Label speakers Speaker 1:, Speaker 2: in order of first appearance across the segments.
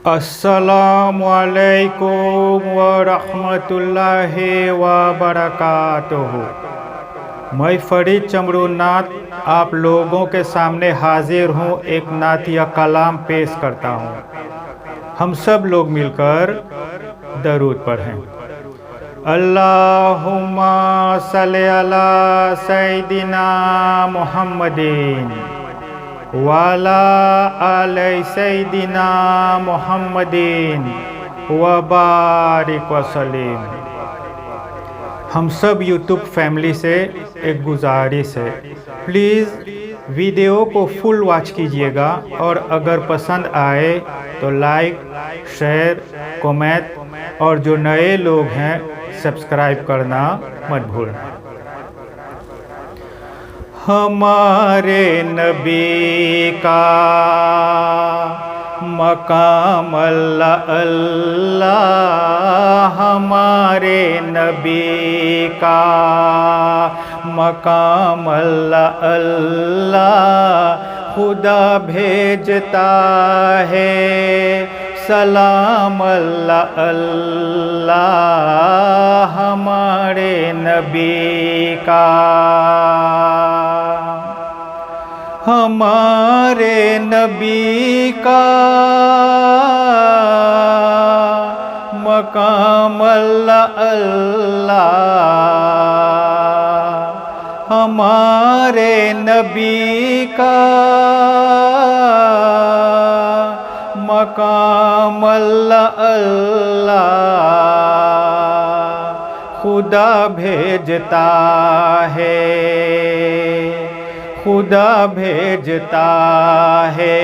Speaker 1: अस्सलामुअलैकुम वरहमतुल्लाहि वबरकातुहू। मैं फरीद चमरूनाथ आप लोगों के सामने हाजिर हूँ। एक नातिया कलाम पेश करता हूँ। हम सब लोग मिलकर दरूद पढ़ें। अल्लाहुम्मा सल्ली अला सय्यिदिना मुहम्मदिन वाला आले सय्यिदिना मुहम्मदिन वबारिक वसल्लिम। हम सब यूट्यूब फैमिली से एक गुजारिश है, प्लीज़ वीडियो को फुल वॉच कीजिएगा और अगर पसंद आए तो लाइक, शेयर, कमेंट और जो नए लोग हैं सब्सक्राइब करना मत भूलना। हमारे नबी का मकाम अल्लाह अल्लाह, हमारे नबी का मकाम अल्लाह अल्लाह, खुदा भेजता है सलाम अल्लाह अल्लाह, हमारे नबी का। हमारे नबी का मकाम अल्लाह अल्लाह, हमारे नबी का मकाम अल्लाह अल्लाह, खुदा भेजता है, खुदा भेजता है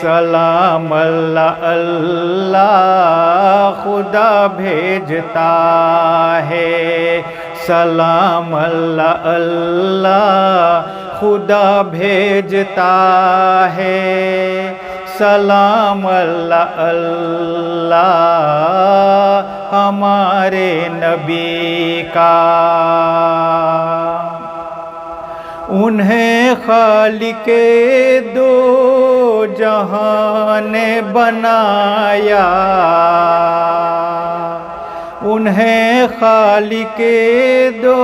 Speaker 1: सलाम अल्लाह अल्लाह, खुदा भेजता है सलाम अल्लाह अल्लाह, खुदा भेजता है सलाम अल्लाह अल्लाह, हमारे नबी का। उन्हें खालिके दो जहान ने बनाया, उन्हें खालिके दो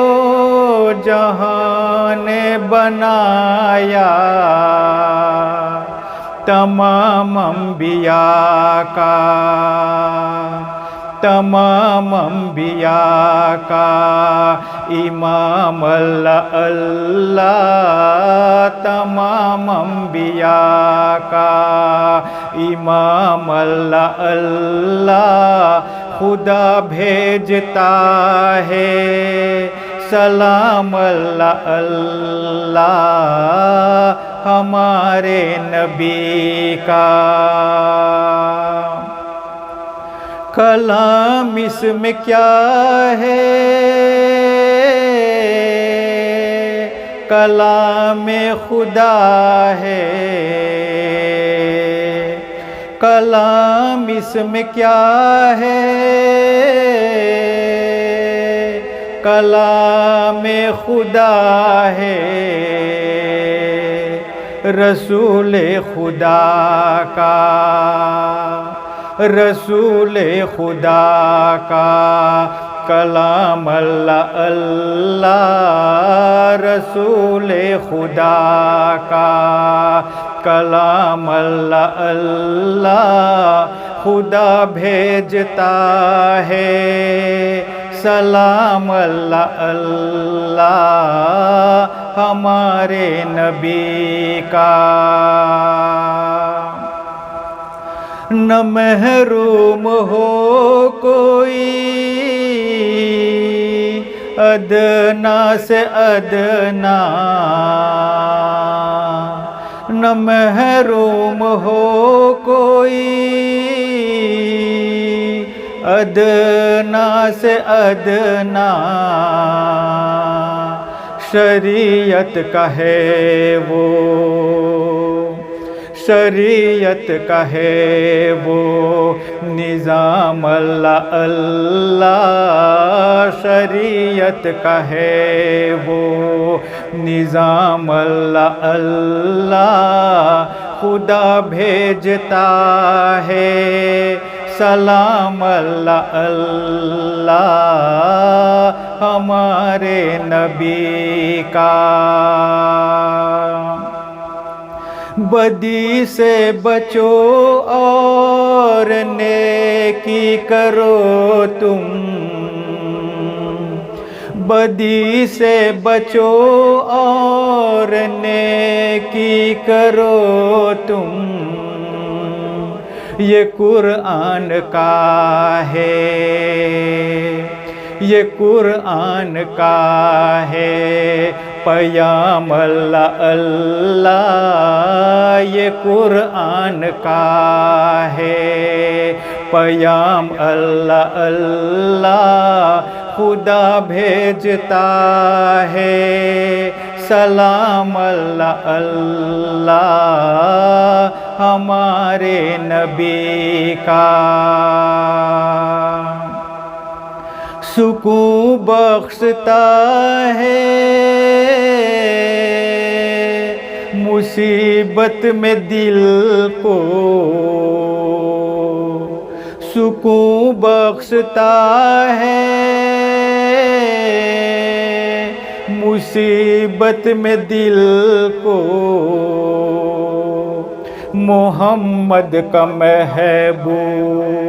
Speaker 1: जहान ने बनाया, तमाम अंबिया का, तमाम अंबिया का इमाम अल्लाह अल्लाह, तमाम अंबिया का इमाम अल्लाह अल्लाह, खुदा भेजता है सलाम अल्लाह अल्लाह, हमारे नबी का। कलाम इसमें क्या है, कलाम खुदा है, कलाम इसमें क्या है, कलाम खुदा है, रसूल खुदा का, रसूल खुदा का कलाम अल्लाह अल्लाह, रसूल खुदा का कलाम अल्लाह अल्लाह, खुदा भेजता है सलाम अल्लाह अल्लाह, हमारे नबी का। न महरूम हो कोई अदना से अदना, न महरूम हो कोई अदना से अदना, शरीयत का है वो, शरीयत का है वो निज़ाम अल्लाह अल्लाह, शरीयत का है वो निज़ाम अल्लाह अल्लाह, खुदा भेजता है सलाम अल्लाह अल्लाह हमारे नबी का। बदी से बचो और नेकी करो तुम, बदी से बचो और नेकी करो तुम, ये कुरान का है, ये कुरान का है पयाम अल्लाह अल्लाह, ये कुरान का है पयाम अल्लाह अल्लाह, खुदा भेजता है सलाम अल्लाह अल्लाह हमारे नबी का। सुकून बख्शता है मुसीबत में दिल को, सुकून बख्शता है मुसीबत में दिल को, मोहम्मद का महबूब,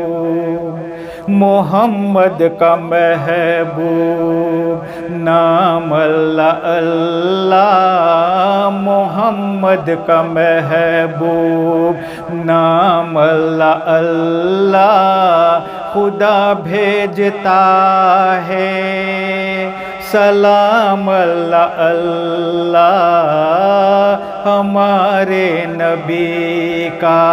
Speaker 1: मोहम्मद का महबूब नाम अल्लाह अल्लाह, मोहम्मद का महबूब नाम अल्लाह अल्लाह, खुदा भेजता है सलाम अल्लाह अल्लाह हमारे नबी का।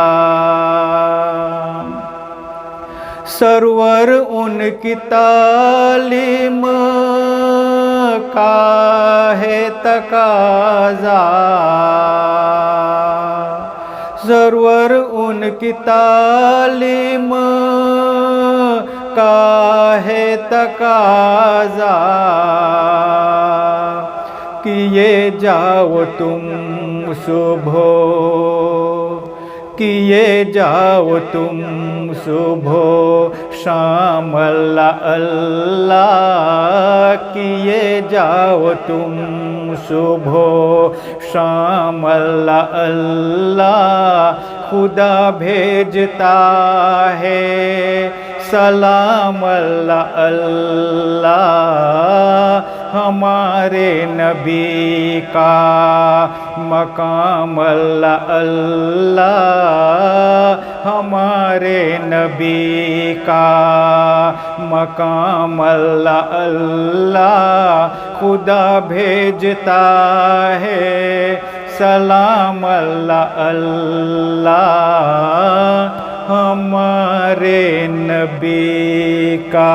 Speaker 1: सरवर उनकी तालीम का है तकाज़ा, सरवर उनकी तालीम का है तकाज़ा, किए जाओ तुम सुबह, किए जाओ तुम सुबह शाम अल्लाह अल्लाह, किए जाओ तुम सुबह शाम अल्लाह अल्लाह, खुदा भेजता है सलाम अल्लाह अल्लाह हमारे नबी का। मकाम अल्लाह अल्लाह हमारे नबी का, मकाम अल्लाह अल्लाह खुदा भेजता है सलाम अल्लाह अल्लाह हमारे नबी का।